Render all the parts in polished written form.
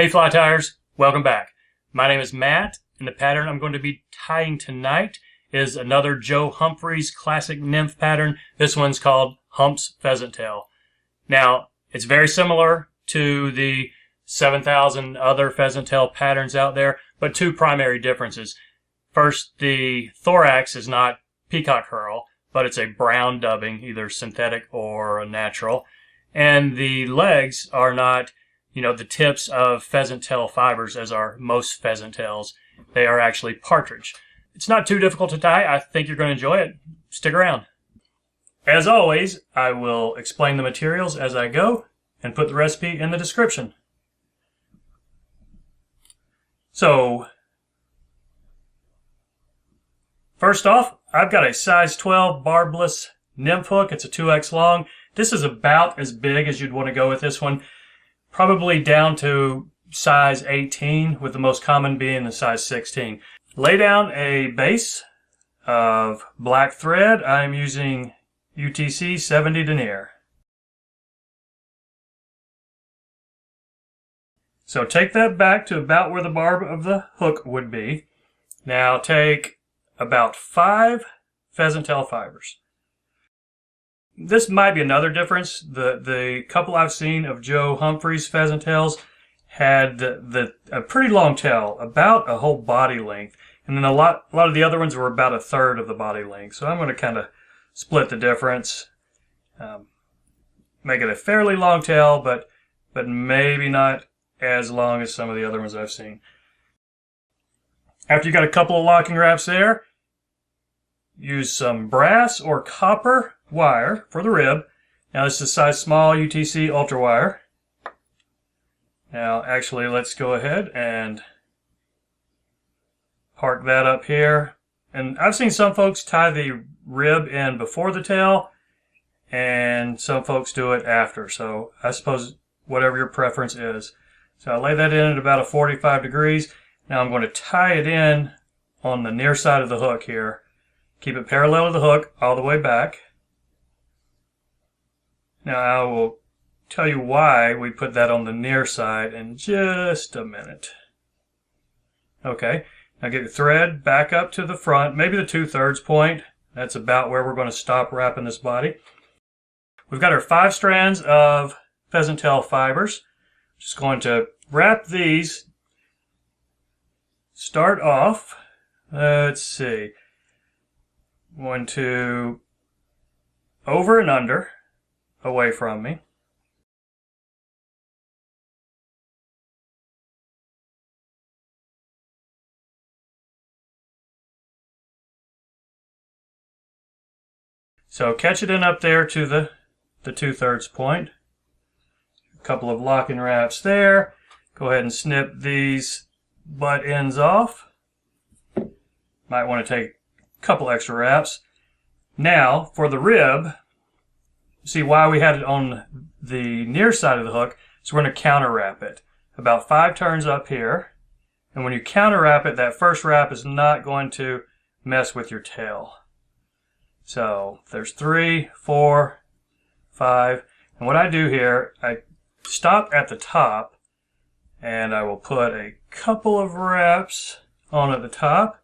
Hey fly tiers, welcome back. My name is Matt, and the pattern I'm going to be tying tonight is another Joe Humphreys classic nymph pattern. This one's called Hump's Pheasant Tail. Now, it's very similar to the 7,000 other pheasant tail patterns out there, but two primary differences. First, the thorax is not peacock herl, but it's a brown dubbing, either synthetic or a natural. And the legs are not the tips of pheasant tail fibers as are most pheasant tails. They are actually partridge. It's not too difficult to tie. I think you're going to enjoy it. Stick around. As always, I will explain the materials as I go and put the recipe in the description. So, first off, I've got a size 12 barbless nymph hook. It's a 2X long. This is about as big as you'd want to go with this one. Probably down to size 18, with the most common being the size 16. Lay down a base of black thread. I'm using UTC 70 denier. So take that back to about where the barb of the hook would be. Now take about 5 pheasant tail fibers. This might be another difference. The couple I've seen of Joe Humphreys pheasant tails had a pretty long tail, about a whole body length, and then a lot of the other ones were about 1/3 of the body length. So I'm going to kind of split the difference, make it a fairly long tail, but maybe not as long as some of the other ones I've seen. After you got a couple of locking wraps there, use some brass or copper wire for the rib. Now this is size small UTC ultra wire. Now actually let's go ahead and park that up here. And I've seen some folks tie the rib in before the tail and some folks do it after. So I suppose whatever your preference is. So I lay that in at about 45 degrees. Now I'm going to tie it in on the near side of the hook here. Keep it parallel to the hook all the way back. Now I will tell you why we put that on the near side in just a minute. Okay, now get your thread back up to the front, maybe the 2/3 point. That's about where we're going to stop wrapping this body. We've got our 5 strands of pheasant tail fibers. Just going to wrap these. Start off, let's see, I'm going to over and under, away from me. So catch it in up there to the 2/3 point. A couple of locking wraps there. Go ahead and snip these butt ends off. Might want to take a couple extra wraps. Now for the rib, see why we had it on the near side of the hook, so we're going to counter wrap it. About 5 turns up here. And when you counter wrap it, that first wrap is not going to mess with your tail. So there's 3, 4, 5. And what I do here, I stop at the top and I will put a couple of wraps on at the top.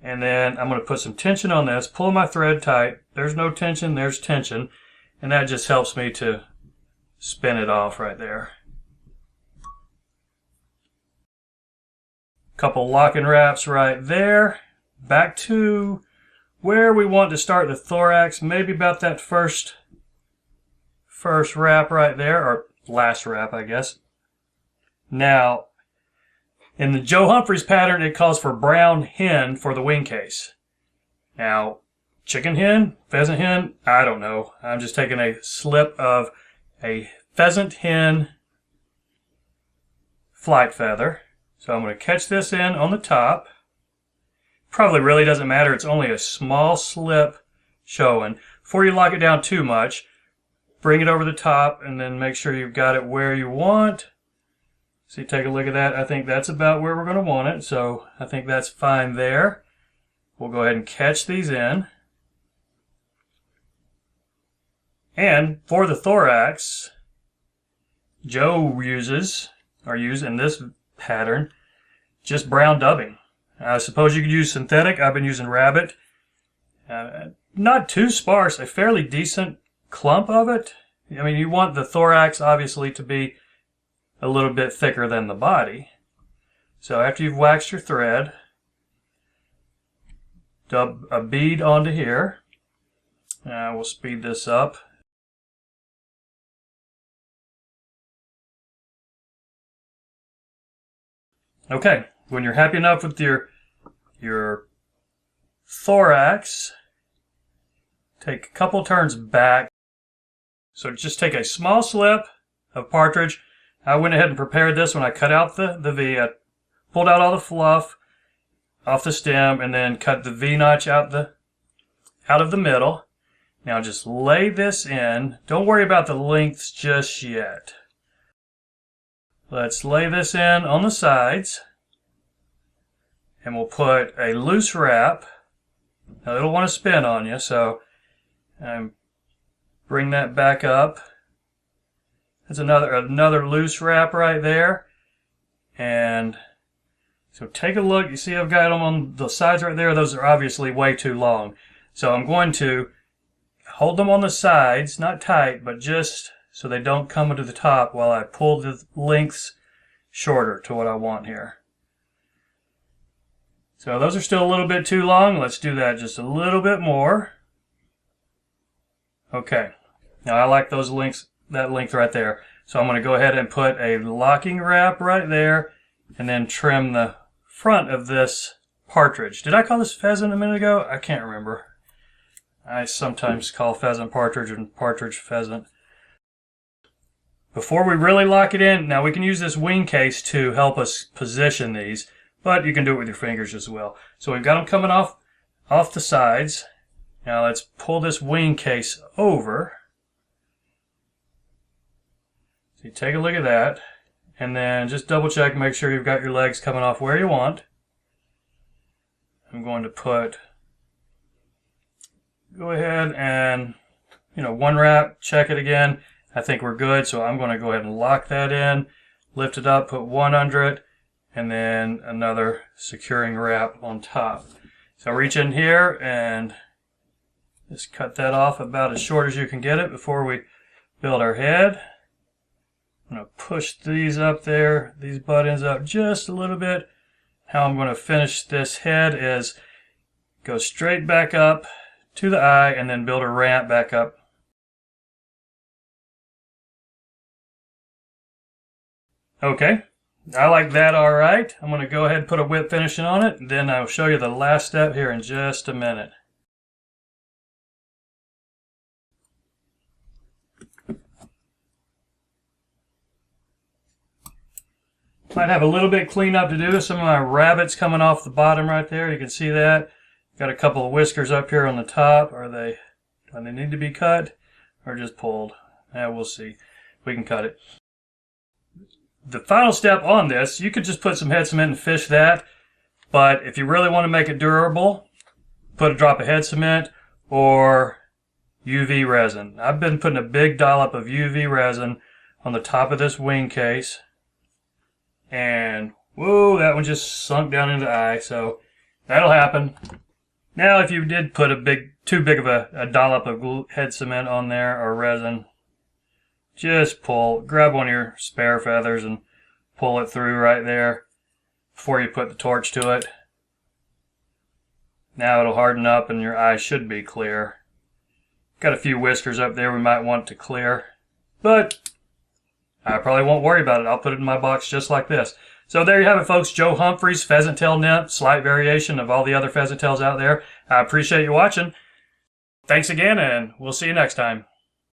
And then I'm going to put some tension on this, pull my thread tight. There's no tension, there's tension. And that just helps me to spin it off right there. Couple locking wraps right there. Back to where we want to start the thorax, maybe about that first wrap right there, or last wrap, I guess. Now, in the Joe Humphreys pattern, it calls for brown hen for the wingcase. Now, chicken hen, pheasant hen, I don't know. I'm just taking a slip of a pheasant hen flight feather. So I'm going to catch this in on the top. Probably really doesn't matter. It's only a small slip showing. Before you lock it down too much, bring it over the top and then make sure you've got it where you want. See, take a look at that. I think that's about where we're going to want it. So I think that's fine there. We'll go ahead and catch these in. And for the thorax, Joe uses or use in this pattern just brown dubbing. I suppose you could use synthetic. I've been using rabbit. Not too sparse, a fairly decent clump of it. I mean, you want the thorax obviously to be a little bit thicker than the body. So after you've waxed your thread, dub a bead onto here. We'll speed this up. Okay, when you're happy enough with your thorax, take a couple turns back. So just take a small slip of partridge. I went ahead and prepared this when I cut out the V. I pulled out all the fluff off the stem and then cut the V notch out of the middle. Now just lay this in. Don't worry about the lengths just yet. Let's lay this in on the sides, and we'll put a loose wrap. Now it'll want to spin on you, so bring that back up. That's another loose wrap right there. And so take a look. You see I've got them on the sides right there. Those are obviously way too long. So I'm going to hold them on the sides, not tight, but just so they don't come into the top while I pull the lengths shorter to what I want here. So those are still a little bit too long. Let's do that just a little bit more. Okay. Now I like those lengths, that length right there. So I'm going to go ahead and put a locking wrap right there and then trim the front of this partridge. Did I call this pheasant a minute ago? I can't remember. I sometimes call pheasant partridge and partridge pheasant. Before we really lock it in, now we can use this Wingcase to help us position these, but you can do it with your fingers as well. So we've got them coming off the sides. Now let's pull this Wingcase over. So you take a look at that, and then just double check, make sure you've got your legs coming off where you want. I'm going to go ahead and, one wrap, check it again. I think we're good, so I'm going to go ahead and lock that in, lift it up, put one under it, and then another securing wrap on top. So reach in here and just cut that off about as short as you can get it before we build our head. I'm going to push these up there, these butt ends up just a little bit. How I'm going to finish this head is go straight back up to the eye and then build a ramp back up. Okay, I like that all right. I'm going to go ahead and put a whip finishing on it, and then I'll show you the last step here in just a minute. Might have a little bit cleanup to do. Some of my rabbits coming off the bottom right there. You can see that. Got a couple of whiskers up here on the top. Do they need to be cut or just pulled? We'll see. We can cut it. The final step on this, you could just put some head cement and fish that, but if you really want to make it durable, put a drop of head cement or UV resin. I've been putting a big dollop of UV resin on the top of this Wingcase, and whoa, that one just sunk down into the eye, so that'll happen. Now if you did put too big of a dollop of head cement on there or resin, just grab one of your spare feathers and pull it through right there before you put the torch to it. Now it'll harden up and your eye should be clear. Got a few whiskers up there we might want to clear, but I probably won't worry about it. I'll put it in my box just like this. So there you have it, folks. Joe Humphreys, pheasant tail nymph, slight variation of all the other pheasant tails out there. I appreciate you watching. Thanks again, and we'll see you next time.